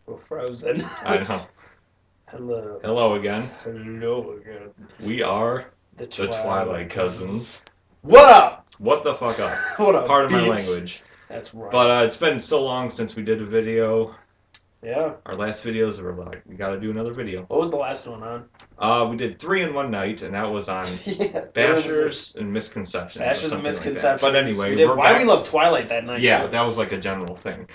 We're frozen. I know. Hello. Hello again. Hello again. We are The the Twilight Twilight Cousins. What up? What the fuck up? What up, Pardon my bitch? language. That's right. But it's been so long since we did a video. Yeah. Our last videos were like, we gotta do another video. What was the last one on? We did 3 in one night, and that was on Yeah. bashers and misconceptions. Or Bashers and something misconceptions. Like that. But anyway, we did we're Why back. We Love Twilight that night. Yeah, too. that was like a general thing.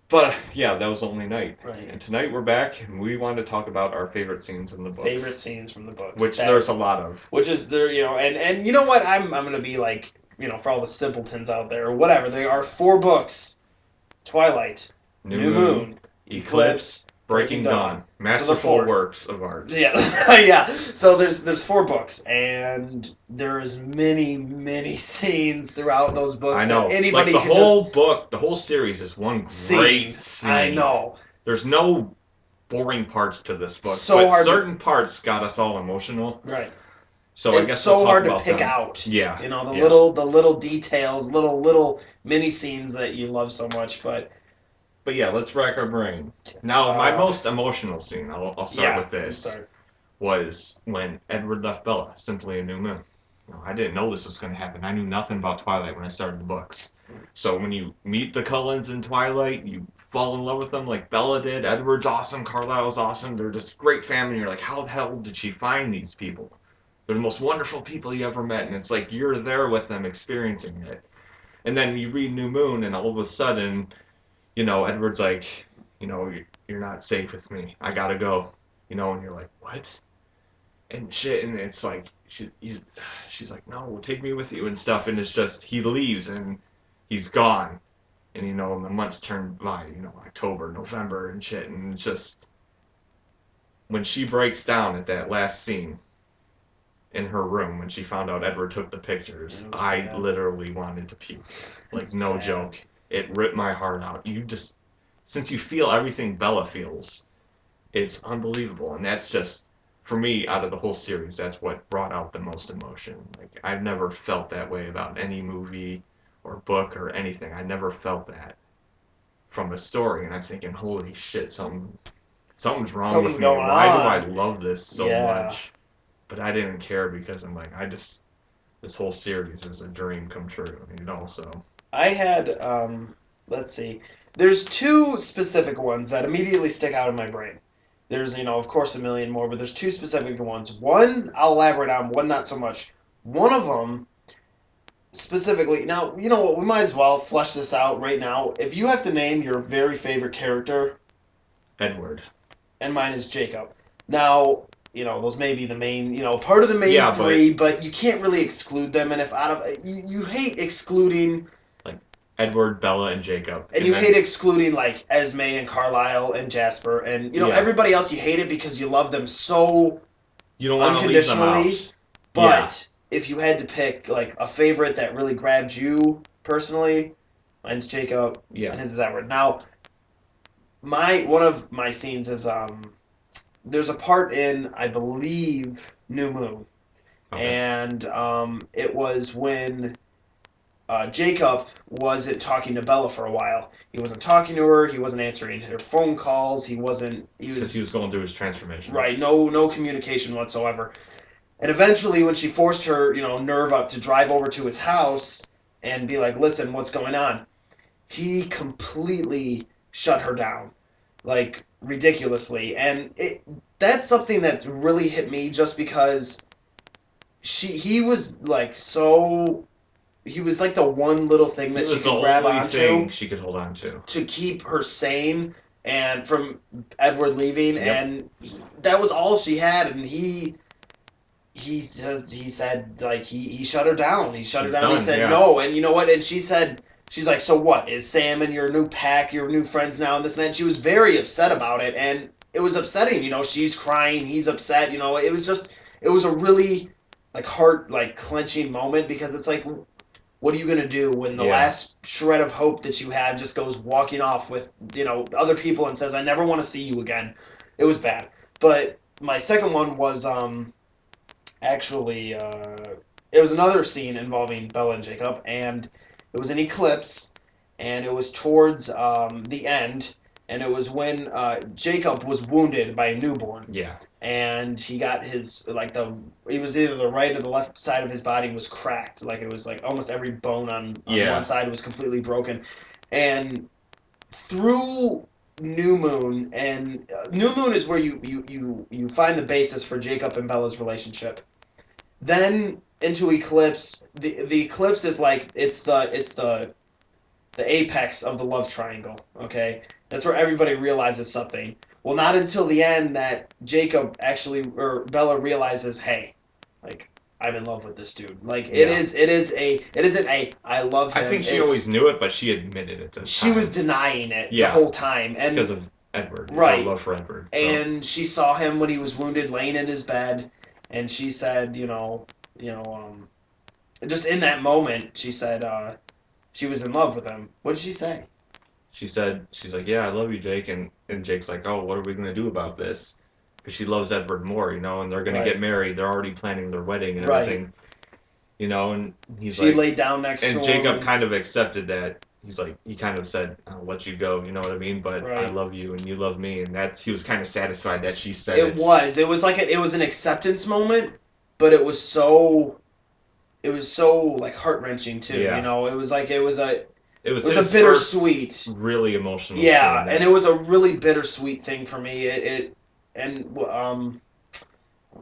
But yeah, that was the only night. Right. And tonight we're back, and we wanted to talk about our favorite scenes in the books. Favorite scenes from the books. Which there's a lot of. Which is there, and you know what? I'm gonna be like, for all the simpletons out there or whatever. There are 4 books: Twilight, New Moon, Eclipse, Breaking Dawn. Masterful works of art. Yeah, yeah. So there's 4 books, and there's many scenes throughout those books. I know. That anybody like the could whole book, the whole series is one great scene. I know. There's no boring parts to this book, So but hard certain parts got us all emotional. Right. So it's I guess so we'll hard talk to pick them. out. Yeah. The little details, little mini scenes that you love so much, but yeah, let's rack our brain. Now, my most emotional scene, I'll start with this, was when Edward left Bella, simply a new moon. I didn't know this was going to happen. I knew nothing about Twilight when I started the books. So when you meet the Cullens in Twilight, you fall in love with them like Bella did. Edward's awesome. Carlisle's awesome. They're this great family. You're like, how the hell did she find these people? They're the most wonderful people you ever met. And it's like you're there with them experiencing it. And then you read New Moon, and all of a sudden, Edward's like, you're not safe with me. I gotta go. And you're like, what? And shit, and it's like, she's like, no, take me with you and stuff. And it's just, he leaves, and he's gone. And, the months turn by, October, November, and shit. And it's just, when she breaks down at that last scene in her room, when she found out Edward took the pictures, I literally wanted to puke. Like, no joke. It ripped my heart out. Since you feel everything Bella feels, it's unbelievable. And that's just, for me, out of the whole series, that's what brought out the most emotion. Like, I've never felt that way about any movie or book or anything. I never felt that from a story. And I'm thinking, holy shit, something's wrong with me. Why do I love this so much? But I didn't care because I'm like, this whole series is a dream come true, so. I had, let's see, there's 2 specific ones that immediately stick out in my brain. There's, of course, a million more, but there's 2 specific ones. One I'll elaborate on, one not so much. One of them, specifically, now, you know what, we might as well flesh this out right now. If you have to name your very favorite character... Edward. And mine is Jacob. Now... those may be the main, part of the main 3, but you can't really exclude them. And if out of you hate excluding like Edward, Bella, and Jacob, and you hate excluding like Esme and Carlisle and Jasper, and everybody else, you hate it because you love them so you don't want to leave them out. But if you had to pick like a favorite that really grabbed you personally, mine's Jacob, and his is Edward. Now, one of my scenes is there's a part in, I believe, New Moon. Okay. And it was when Jacob wasn't talking to Bella for a while. He wasn't talking to her. He wasn't answering her phone calls. Because he was going through his transformation. Right. No communication whatsoever. And eventually, when she forced her, nerve up to drive over to his house and be like, listen, what's going on? He completely shut her down. Like, ridiculously. And that's something that really hit me just because he was like so... He was like the one little thing that she could grab onto. Thing she could hold on to keep her sane and from Edward leaving. Yep. And that was all she had. And he said, like, he shut her down. He shut her down. He said no. And you know what? And she's like, so what? Is Sam and your new pack, your new friends now, and this and that? And she was very upset about it, and it was upsetting. She's crying, he's upset. It was a really like heart like clenching moment because it's like, what are you gonna do when the last shred of hope that you have just goes walking off with other people and says, I never want to see you again. It was bad. But my second one was actually it was another scene involving Bella and Jacob, and it was an eclipse, and it was towards the end, and it was when Jacob was wounded by a newborn. Yeah. And he got his he was either the right or the left side of his body was cracked. Like it was like almost every bone on one side was completely broken. And through New Moon, and New Moon is where you find the basis for Jacob and Bella's relationship. Then into Eclipse, the Eclipse is like it's the apex of the love triangle. Okay, that's where everybody realizes something. Well, not until the end that Jacob or Bella realizes, hey, like, I'm in love with this dude. Like, it isn't a, I love him. I think she always knew it, but she admitted it. She was denying it the whole time. And because of Edward. Right. Her love for Edward. So. And she saw him when he was wounded, laying in his bed, and she said, just in that moment, she said, she was in love with him. What did she say? She's like, yeah, I love you, Jake. And Jake's like, oh, what are we going to do about this? Because she loves Edward more, and they're going to get married. They're already planning their wedding and everything. And she laid down next to him. And Jacob kind of accepted that. He's like, he kind of said, I'll let you go, you know what I mean? But I love you and you love me. And he was kind of satisfied that she said it. It was like it was an acceptance moment, but it was so like heart-wrenching too. Yeah. It was like it was a bittersweet, really emotional. Yeah, and it was a really bittersweet thing for me. What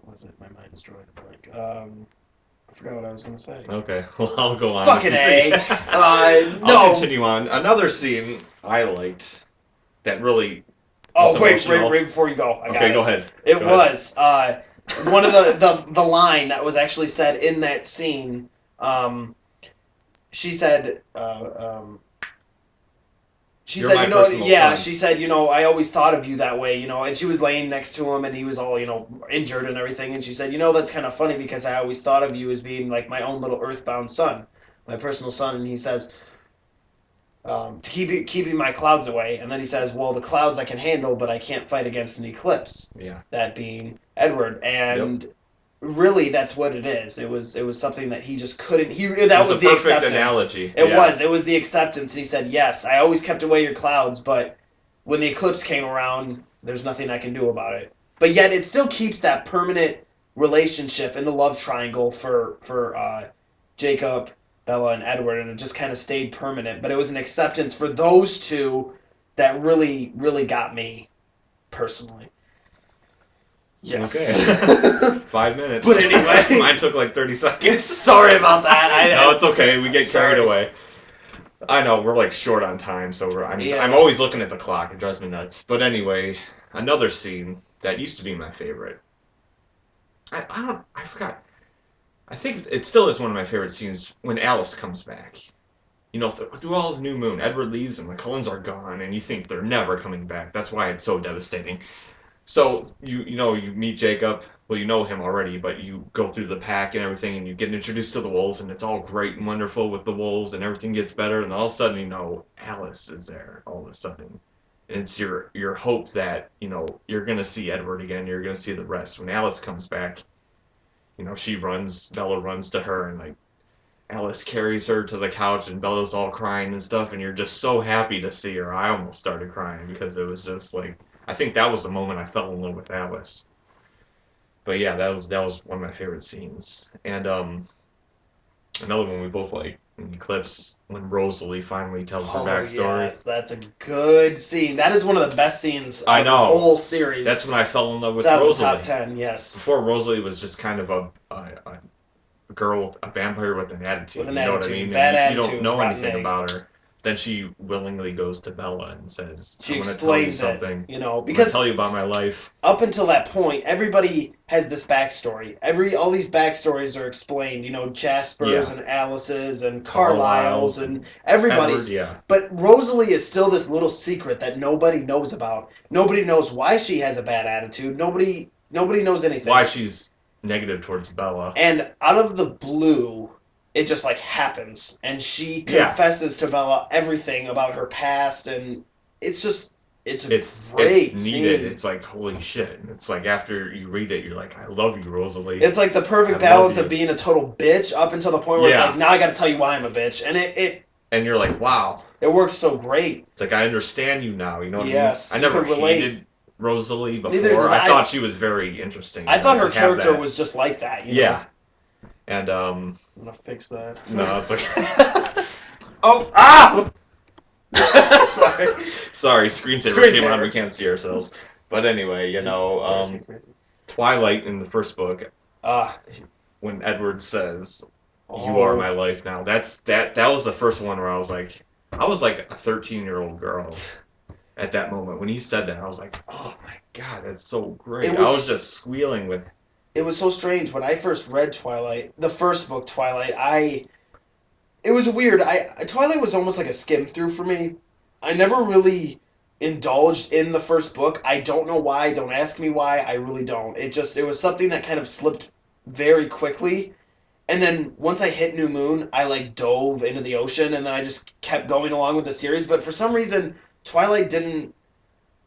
was it? My mind is drawing a blank. I forgot what I was going to say. Okay, well I'll go on. Fucking A. No. I'll continue on. Another scene I liked that really. Wait before you go. Go ahead. It was one of the line that was actually said in that scene. She said, she said, I always thought of you that way, and she was laying next to him and he was all, injured and everything. And she said, that's kind of funny because I always thought of you as being like my own little earthbound son, my personal son. And he says, to keeping my clouds away. And then he says, well, the clouds I can handle, but I can't fight against an eclipse. Yeah. That being Edward. And really, that's what it is. It was something that he just couldn't. That was the acceptance. Analogy. It was the acceptance. And he said, "Yes, I always kept away your clouds, but when the eclipse came around, there's nothing I can do about it." But yet, it still keeps that permanent relationship in the love triangle for Jacob, Bella, and Edward, and it just kind of stayed permanent. But it was an acceptance for those two that really, really got me personally. Yes. Okay. 5 minutes. But anyway. Mine took like 30 seconds. Sorry about that. No, it's okay. We get carried away. I know, we're like short on time, so I'm always looking at the clock. It drives me nuts. But anyway, another scene that used to be my favorite. I forgot. I think it still is one of my favorite scenes when Alice comes back. Through all the New Moon, Edward leaves and the Cullens are gone, and you think they're never coming back. That's why it's so devastating. So, you meet Jacob, well, you know him already, but you go through the pack and everything, and you get introduced to the wolves, and it's all great and wonderful with the wolves, and everything gets better, and all of a sudden, Alice is there, all of a sudden. And it's your hope that, you're going to see Edward again, you're going to see the rest. When Alice comes back, Bella runs to her, and, Alice carries her to the couch, and Bella's all crying and stuff, and you're just so happy to see her. I almost started crying, because it was just, I think that was the moment I fell in love with Alice. But yeah, that was one of my favorite scenes. And another one we both like in Eclipse, when Rosalie finally tells her backstory. Yes, that's a good scene. That is one of the best scenes of the whole series. That's when I fell in love with Rosalie. Top 10, yes. Before, Rosalie was just kind of a girl, a vampire with an attitude. Know what I mean? Bad attitude. You don't know anything about her. Then she willingly goes to Bella and says, she explains something. Because I tell you about my life. Up until that point, everybody has this backstory. All these backstories are explained. Jasper's and Alice's and Carlisle's and everybody's. Edward, But Rosalie is still this little secret that nobody knows about. Nobody knows why she has a bad attitude. Nobody knows anything. Why she's negative towards Bella. And out of the blue, it just happens, and she confesses to Bella everything about her past, and it's great it's scene. Needed. It's like, holy shit. It's like after you read it, you're like, I love you, Rosalie. It's like the perfect balance of being a total bitch up until the point where it's like, now I got to tell you why I'm a bitch, and it. And you're like, wow, It works so great. It's like I understand you now. You know what yes, I mean? I never hated Rosalie before. Neither did I thought she was very interesting. I thought her character was just like that. You know? And I'm gonna fix that. No, it's okay. Oh, ah! Sorry, screensaver came on. We can't see ourselves. But anyway, you know, Twilight in the first book. When Edward says, "You are my life now," that was the first one where I was like a 13-year-old girl at that moment. When he said that, I was like, "Oh my God, that's so great!" I was just squealing with. It was so strange when I first read Twilight, the first book, Twilight. It was weird. Twilight was almost like a skim through for me. I never really indulged in the first book. I don't know why. Don't ask me why. I really don't. It was something that kind of slipped very quickly. And then once I hit New Moon, I like dove into the ocean, and then I just kept going along with the series. But for some reason, Twilight didn't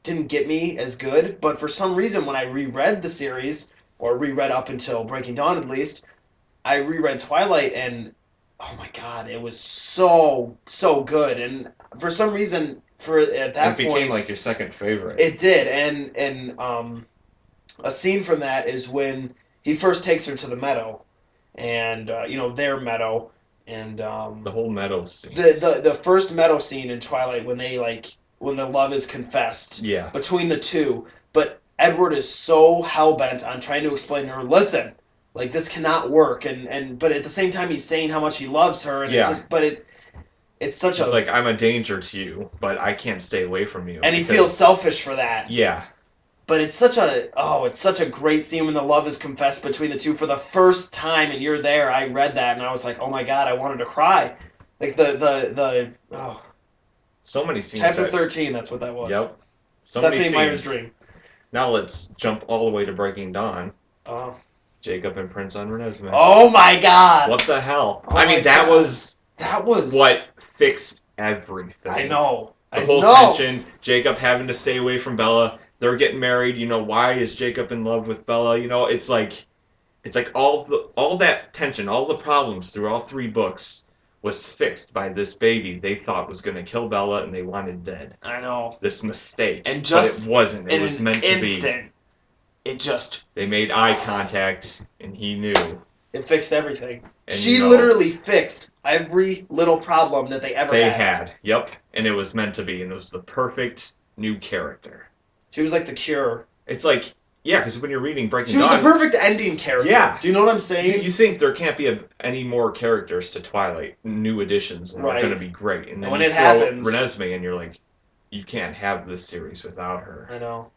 get me as good. But for some reason, when I reread the series, or reread up until Breaking Dawn at least, I reread Twilight, and oh my God, it was so good. And for some reason, at that point, it became like your second favorite. It did, and a scene from that is when he first takes her to the meadow, and their meadow, and the whole meadow scene. The first meadow scene in Twilight when the love is confessed. Yeah. Between the two, but Edward is so hell-bent on trying to explain to her, listen, like, this cannot work, but at the same time he's saying how much he loves her, and it's such a... like, I'm a danger to you, but I can't stay away from you. And he feels selfish for that. Yeah. But it's such a great scene when the love is confessed between the two for the first time, and you're there. I read that, and I was like, oh my God, I wanted to cry. Like, so many scenes. Chapter 13, that's what that was. Yep. Stephanie Meyer's dream. Now let's jump all the way to Breaking Dawn. Jacob and Prince on Renesmee. Oh my God! What the hell? Oh I mean, that was what fixed everything. I know. The whole tension, Jacob having to stay away from Bella. They're getting married. You know, why is Jacob in love with Bella? You know, it's like all that tension, all the problems through all 3 books was fixed by this baby they thought was going to kill Bella, and they wanted dead. I know. This mistake. And just but it wasn't. It was meant to be. It just... They made eye contact, and he knew. It fixed everything. And she literally fixed every little problem that they ever had. They had. Yep. And it was meant to be, and it was the perfect new character. She was like the cure. It's like... Yeah, because when you're reading Breaking Dawn... She was the perfect ending character. Yeah. Do you know what I'm saying? You think there can't be any more characters to Twilight, new additions, and they're going to be great. And then when you it happens... Renesmee, and you're like, you can't have this series without her. I know.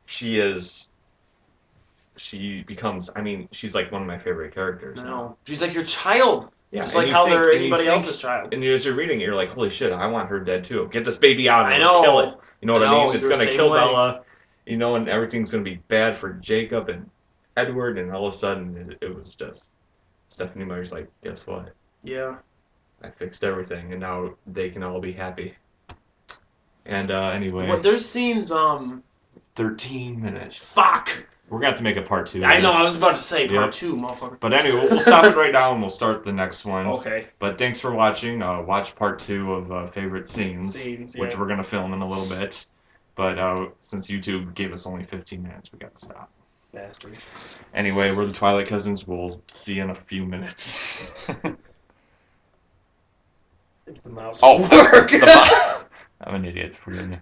She becomes... I mean, she's like one of my favorite characters now. She's like your child. Yeah, just like how they're anybody else's child. And as you're reading it, you're like, holy shit, I want her dead too. Get this baby out of her. Kill it. You know what I mean? It's going to kill Bella. You know, and everything's going to be bad for Jacob and Edward, and all of a sudden, it was just... Stephanie Meyer's like, guess what? Yeah. I fixed everything, and now they can all be happy. And, anyway... Well, there's scenes, 13 minutes. Fuck! We're going to have to make a part 2. I know, I was about to say part 2, motherfucker. But anyway, we'll stop it right now, and we'll start the next one. Okay. But thanks for watching. Watch part 2 of Favorite Scenes, which we're going to film in a little bit. But since YouTube gave us only 15 minutes, we got to stop. Bastards. Anyway, we're the Twilight Cousins. We'll see you in a few minutes. If the mouse will work. I'm an idiot. Forgive me.